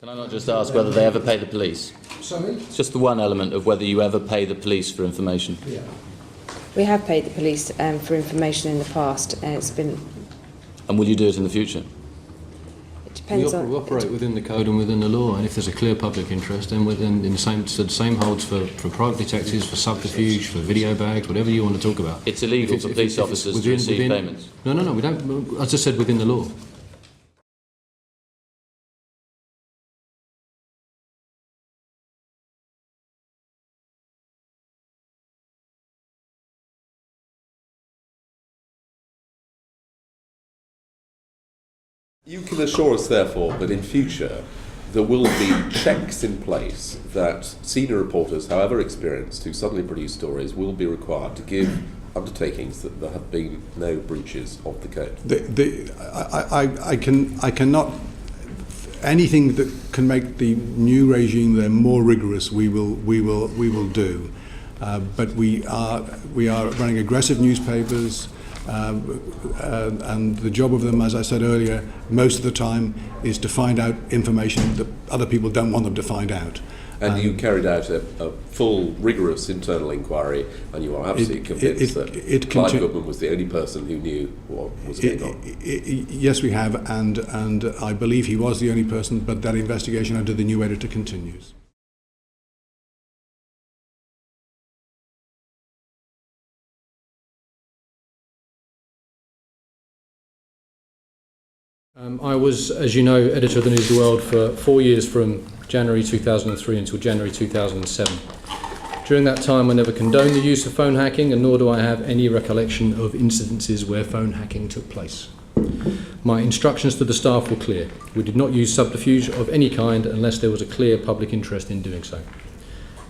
Can I not just ask whether they ever pay the police? Sorry? It's just the one element of whether you ever pay the police for information. Yeah. We have paid the police for information in the past, and it's been... And will you do it in the future? It depends on... We operate within the code and within the law, and if there's a clear public interest, then within the same holds for private detectives, for subterfuge, for video bags, whatever you want to talk about. It's illegal for police officers to receive payments. No, we don't. As I said, within the law. You can assure us, therefore, that in future there will be checks in place that senior reporters, however experienced, who suddenly produce stories, will be required to give undertakings that there have been no breaches of the code. I cannot. Anything that can make the new regime there more rigorous, we will do. But we are running aggressive newspapers. And the job of them, as I said earlier, most of the time is to find out information that other people don't want them to find out. And you carried out a full, rigorous internal inquiry, and you are absolutely convinced that Clive Goodman was the only person who knew what was going on. Yes, we have, and I believe he was the only person, but that investigation under the new editor continues. I was, as you know, editor of the News of the World for 4 years, from January 2003 until January 2007. During that time, I never condoned the use of phone hacking, and nor do I have any recollection of incidences where phone hacking took place. My instructions to the staff were clear. We did not use subterfuge of any kind unless there was a clear public interest in doing so.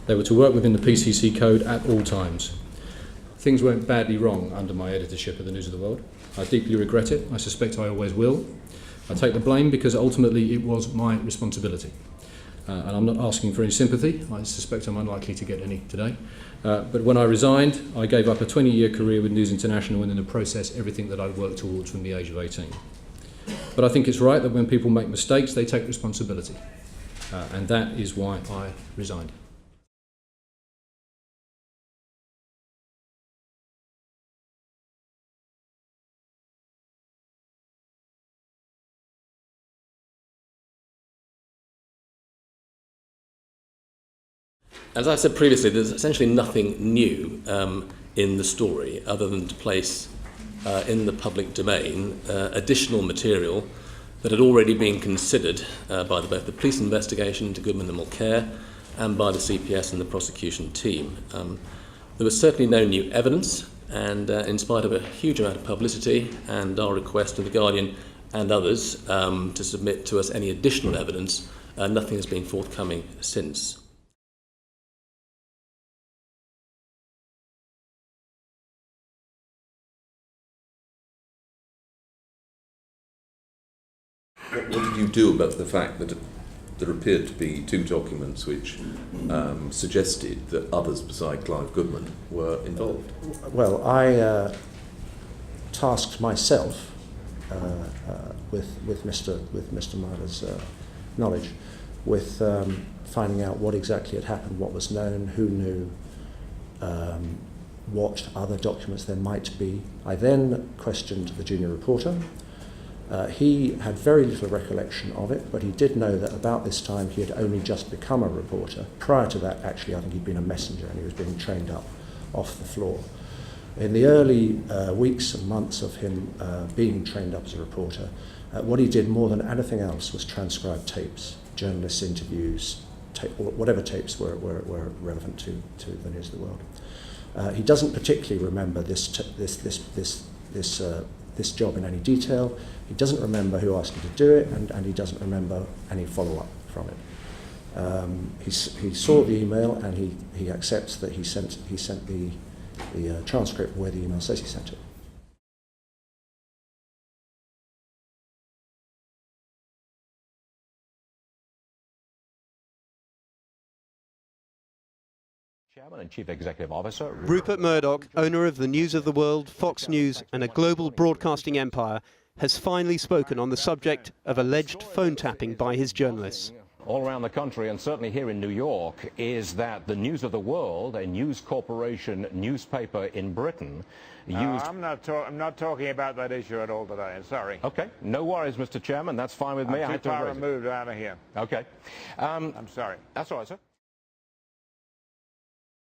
They were to work within the PCC code at all times. Things went badly wrong under my editorship of the News of the World. I deeply regret it. I suspect I always will. I take the blame because ultimately it was my responsibility. And I'm not asking for any sympathy. I suspect I'm unlikely to get any today. But when I resigned, I gave up a 20-year career with News International, and in the process everything that I'd worked towards from the age of 18. But I think it's right that when people make mistakes, they take responsibility. And that is why I resigned. As I said previously, there's essentially nothing new in the story other than to place in the public domain additional material that had already been considered by both the police investigation into Goodman and Mulcair and by the CPS and the prosecution team. There was certainly no new evidence, and in spite of a huge amount of publicity and our request to The Guardian and others to submit to us any additional evidence, nothing has been forthcoming since. What did you do about the fact that there appeared to be two documents which suggested that others beside Clive Goodman were involved? Well, I tasked myself with Mr. Myler's knowledge with finding out what exactly had happened, what was known, who knew, what other documents there might be. I then questioned the junior reporter. He had very little recollection of it, but he did know that about this time he had only just become a reporter. Prior to that, actually, I think he'd been a messenger and he was being trained up off the floor. In the early weeks and months of him being trained up as a reporter, what he did more than anything else was transcribe tapes, journalists' interviews, whatever tapes were relevant to the News of the World. He doesn't particularly remember this job in any detail. He doesn't remember who asked him to do it, and he doesn't remember any follow-up from it. He saw the email, and he accepts that he sent the transcript where the email says he sent it. Chairman and Chief Executive Officer Rupert Murdoch, owner of the News of the World, Fox News and a global broadcasting empire, has finally spoken on the subject of alleged phone tapping by his journalists. all around the country and certainly here in New York is that the News of the World, a News Corporation newspaper in Britain, used... I'm not talking about that issue at all today. I'm sorry. Okay, no worries, Mr. Chairman. That's fine with me. I'm too far removed out of here. Okay. I'm sorry. That's all right, sir.